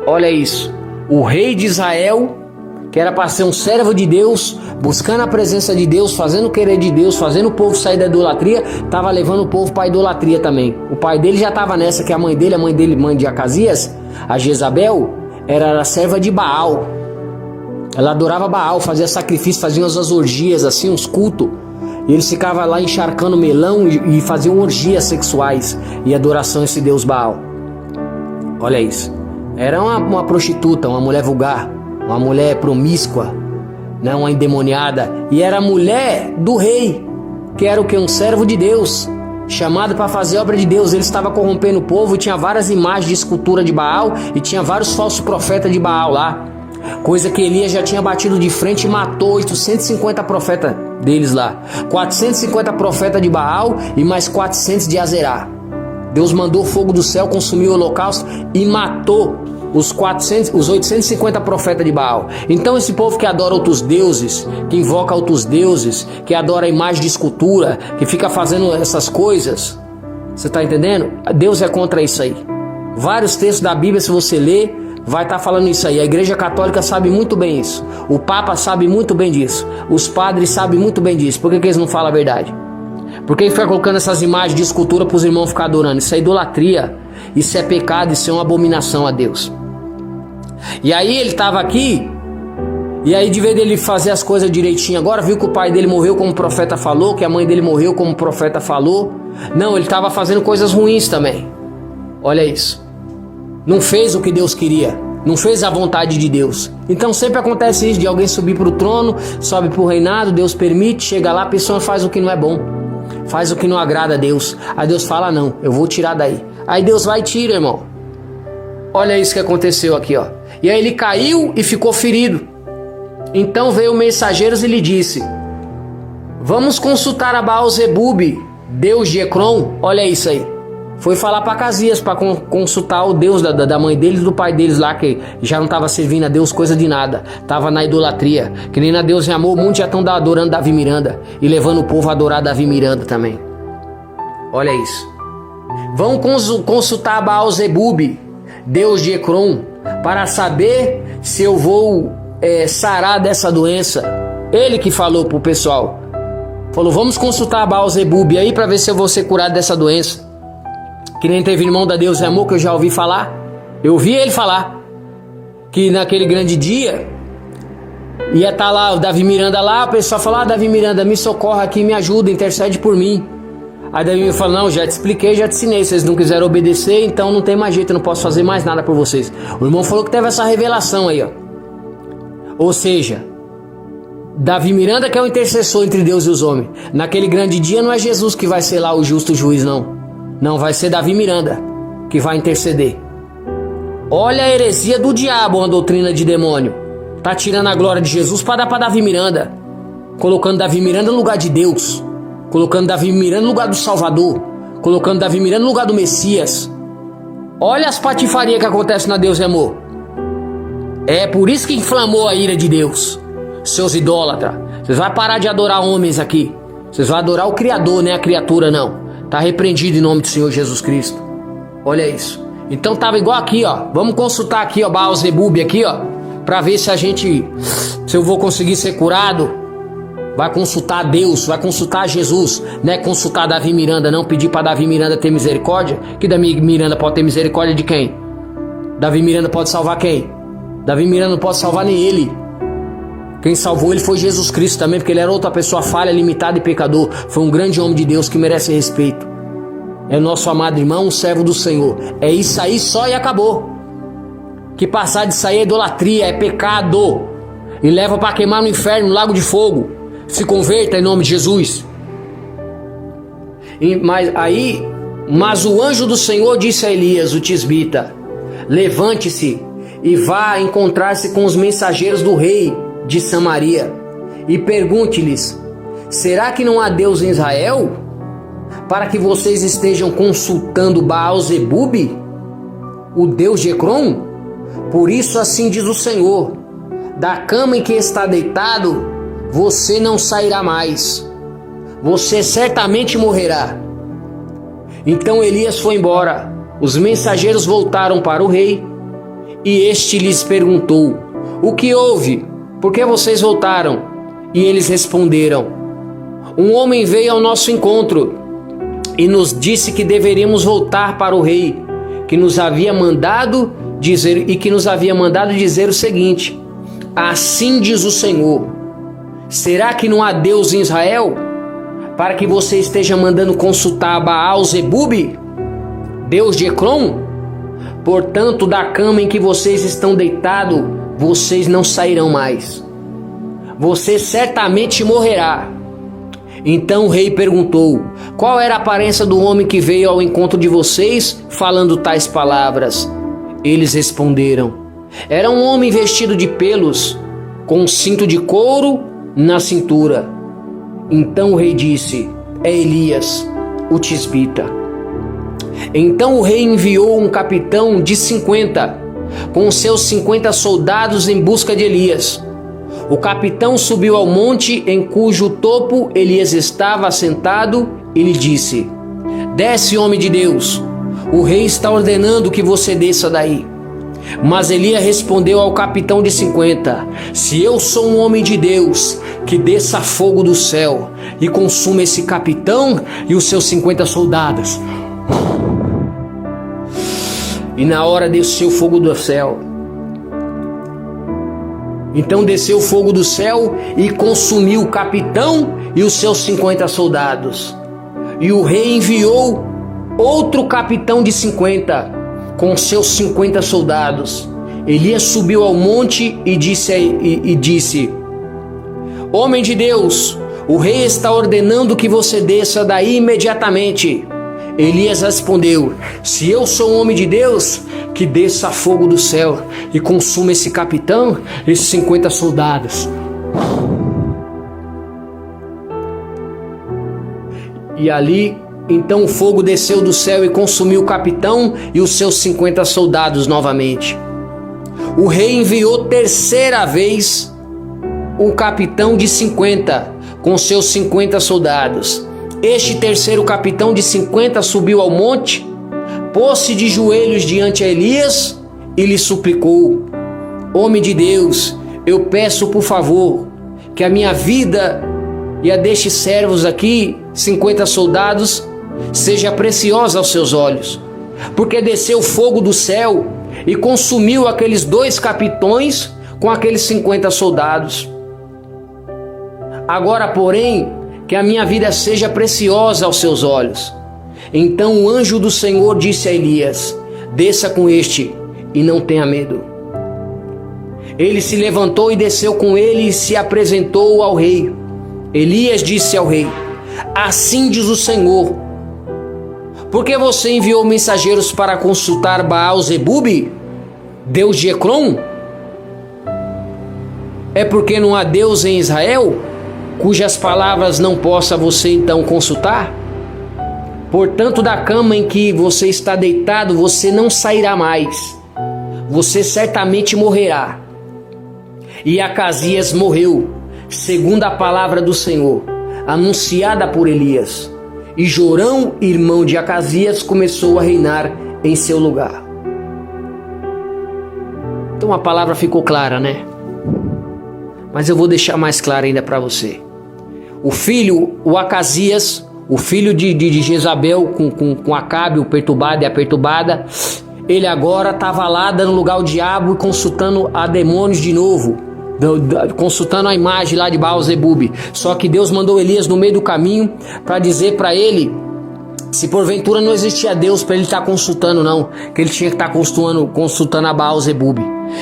Olha isso. O rei de Israel, que era para ser um servo de Deus, buscando a presença de Deus, fazendo o querer de Deus, fazendo o povo sair da idolatria, estava levando o povo para a idolatria também. O pai dele já estava nessa, que a mãe dele, mãe de Acasias, a Jezabel, era a serva de Baal. Ela adorava Baal, fazia sacrifício, fazia umas orgias assim, uns cultos. E eles ficavam lá encharcando melão e faziam orgias sexuais e adoração a esse deus Baal. Olha isso. Era uma prostituta, uma mulher vulgar, uma mulher promíscua, né, uma endemoniada. E era a mulher do rei, que era o que? Um servo de Deus, chamado para fazer obra de Deus. Ele estava corrompendo o povo e tinha várias imagens de escultura de Baal e tinha vários falsos profetas de Baal lá. Coisa que Elias já tinha batido de frente e matou 850 profetas deles lá. 450 profetas de Baal e mais 400 de Azerá. Deus mandou fogo do céu, consumiu o holocausto e matou os 850 profetas de Baal. Então esse povo que adora outros deuses, que invoca outros deuses, que adora a imagem de escultura, que fica fazendo essas coisas, você está entendendo? Deus é contra isso aí. Vários textos da Bíblia, se você ler, vai estar falando isso aí. A Igreja Católica sabe muito bem isso. O Papa sabe muito bem disso. Os padres sabem muito bem disso. Por que eles não falam a verdade? Porque ele fica colocando essas imagens de escultura para os irmãos ficar adorando. Isso é idolatria. Isso é pecado. Isso é uma abominação a Deus. E aí ele estava aqui. E aí de vez dele fazer as coisas direitinho agora, viu que o pai dele morreu como o profeta falou, que a mãe dele morreu como o profeta falou. Não, ele estava fazendo coisas ruins também. Olha isso. Não fez o que Deus queria, não fez a vontade de Deus. Então sempre acontece isso, de alguém subir para o trono, sobe para o reinado, Deus permite, chega lá, a pessoa faz o que não é bom, faz o que não agrada a Deus. Aí Deus fala, não, eu vou tirar daí. Aí Deus vai e tira, irmão. Olha isso que aconteceu aqui, ó. E aí ele caiu e ficou ferido. Então veio mensageiros e lhe disse, vamos consultar a Baal-zebub, deus de Ecrom. Olha isso aí. Foi falar para Acasias para consultar o Deus da mãe deles e do pai deles lá, que já não estava servindo a Deus coisa de nada, estava na idolatria, que nem na Deus em amor. Muitos já estão adorando Davi Miranda e levando o povo a adorar Davi Miranda também. Olha isso. Vão consultar Baal-zebub, Deus de Ecrom, para saber se eu vou sarar dessa doença. Ele que falou pro pessoal, falou, vamos consultar Baal-zebub aí para ver se eu vou ser curado dessa doença. Que nem teve irmão da Deus é Amor, que eu já ouvi falar. Eu ouvi ele falar que naquele grande dia ia estar lá o Davi Miranda lá. O pessoal falou, Davi Miranda, me socorra aqui, me ajuda, intercede por mim. Aí Davi Miranda falou, não, já te expliquei, já te ensinei. Vocês não quiseram obedecer, então não tem mais jeito, eu não posso fazer mais nada por vocês. O irmão falou que teve essa revelação aí, ó. Ou seja, Davi Miranda que é o intercessor entre Deus e os homens. Naquele grande dia não é Jesus que vai ser lá o justo juiz, não. Não, vai ser Davi Miranda que vai interceder. Olha a heresia do diabo, uma doutrina de demônio. Tá tirando a glória de Jesus para dar para Davi Miranda, colocando Davi Miranda no lugar de Deus, colocando Davi Miranda no lugar do Salvador, colocando Davi Miranda no lugar do Messias. Olha as patifarias que acontecem na Deus e Amor. É por isso que inflamou a ira de Deus. Seus idólatras, vocês vão parar de adorar homens aqui. Vocês vão adorar o Criador, não é a criatura não. Tá repreendido em nome do Senhor Jesus Cristo. Olha isso. Então tava igual aqui, ó. Vamos consultar aqui, ó, Baal-zebub aqui, ó, para ver se eu vou conseguir ser curado. Vai consultar Deus, vai consultar Jesus, não é consultar Davi Miranda, não pedir para Davi Miranda ter misericórdia. Que Davi Miranda pode ter misericórdia de quem? Davi Miranda pode salvar quem? Davi Miranda não pode salvar nem ele. Quem salvou ele foi Jesus Cristo também, porque ele era outra pessoa falha, limitada e pecador. Foi um grande homem de Deus que merece respeito. É nosso amado irmão, um servo do Senhor. É isso aí só e acabou. Que passar disso aí é idolatria, é pecado. E leva para queimar no inferno, no lago de fogo. Se converta em nome de Jesus. Mas o anjo do Senhor disse a Elias, o tisbita, levante-se e vá encontrar-se com os mensageiros do rei de Samaria e pergunte-lhes, será que não há Deus em Israel para que vocês estejam consultando Baal-zebub, o Deus de Ecrom? Por isso assim diz o Senhor, da cama em que está deitado você não sairá mais, você certamente morrerá. Então Elias foi embora, os mensageiros voltaram para o rei E este lhes perguntou: o que houve? Por que vocês voltaram? E eles responderam: um homem veio ao nosso encontro e nos disse que deveríamos voltar para o rei, que nos havia mandado dizer o seguinte: assim diz o Senhor, será que não há Deus em Israel, para que você esteja mandando consultar Baal-Zebub, Deus de Ecrom? Portanto, da cama em que vocês estão deitados, vocês não sairão mais. Você certamente morrerá. Então o rei perguntou: qual era a aparência do homem que veio ao encontro de vocês, falando tais palavras? Eles responderam: era um homem vestido de pelos, com um cinto de couro na cintura. Então o rei disse: é Elias, o tisbita. Então o rei enviou um capitão de 50, com seus 50 soldados em busca de Elias. O capitão subiu ao monte em cujo topo Elias estava assentado e lhe disse: desce, homem de Deus, o rei está ordenando que você desça daí. Mas Elias respondeu ao capitão de 50: se eu sou um homem de Deus, que desça fogo do céu e consuma esse capitão e os seus 50 soldados. E na hora desceu fogo do céu. Então desceu fogo do céu e consumiu o capitão e os seus 50 soldados. E o rei enviou outro capitão de 50, com seus 50 soldados. Elias subiu ao monte e disse: homem de Deus, o rei está ordenando que você desça daí imediatamente. Elias respondeu: se eu sou um homem de Deus, que desça fogo do céu e consuma esse capitão, esses 50 soldados. E ali, então o fogo desceu do céu e consumiu o capitão e os seus 50 soldados novamente. O rei enviou terceira vez um capitão de 50, com seus 50 soldados. Este terceiro capitão de 50 subiu ao monte, pôs-se de joelhos diante de Elias e lhe suplicou: homem de Deus, eu peço por favor que a minha vida e a destes servos aqui, 50 soldados, seja preciosa aos seus olhos, porque desceu fogo do céu e consumiu aqueles 2 capitões com aqueles 50 soldados. Agora, porém, que a minha vida seja preciosa aos seus olhos. Então o anjo do Senhor disse a Elias: desça com este e não tenha medo. Ele se levantou e desceu com ele e se apresentou ao rei. Elias disse ao rei: assim diz o Senhor, por que você enviou mensageiros para consultar Baal-Zebub, Deus de Ecrom? É porque não há Deus em Israel, cujas palavras não possa você então consultar? Portanto, da cama em que você está deitado, você não sairá mais. Você certamente morrerá. E Acasias morreu, segundo a palavra do Senhor, anunciada por Elias. E Jorão, irmão de Acasias, começou a reinar em seu lugar. Então a palavra ficou clara, né? Mas eu vou deixar mais clara ainda para você. O Acasias, o filho de Jezabel com Acabe, o perturbado e a perturbada, ele agora estava lá dando lugar ao diabo e consultando a demônios de novo, consultando a imagem lá de Baal-Zebub. Só que Deus mandou Elias no meio do caminho para dizer para ele, se porventura não existia Deus para ele estar consultando não, que ele tinha que estar consultando a Baal-Zebub.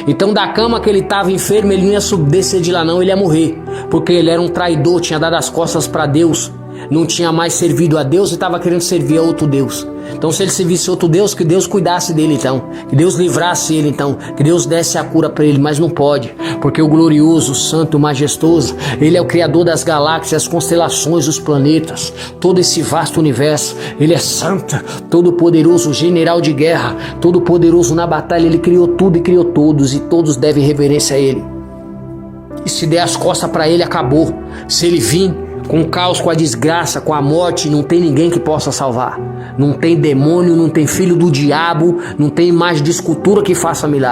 Então da cama que ele estava enfermo, ele não ia descer de lá não, ele ia morrer, porque ele era um traidor, tinha dado as costas para Deus, não tinha mais servido a Deus e estava querendo servir a outro Deus. Então se ele servisse outro Deus, que Deus cuidasse dele então, que Deus livrasse ele então, que Deus desse a cura para ele, mas não pode, porque o glorioso, o santo, o majestoso, ele é o criador das galáxias, as constelações, os planetas, todo esse vasto universo. Ele é santo, todo poderoso, general de guerra, todo poderoso na batalha. Ele criou tudo e criou todos, e todos devem reverência a ele. E se der as costas para ele, acabou. Se ele vir com o caos, com a desgraça, com a morte, não tem ninguém que possa salvar. Não tem demônio, não tem filho do diabo, não tem imagem de escultura que faça milagre.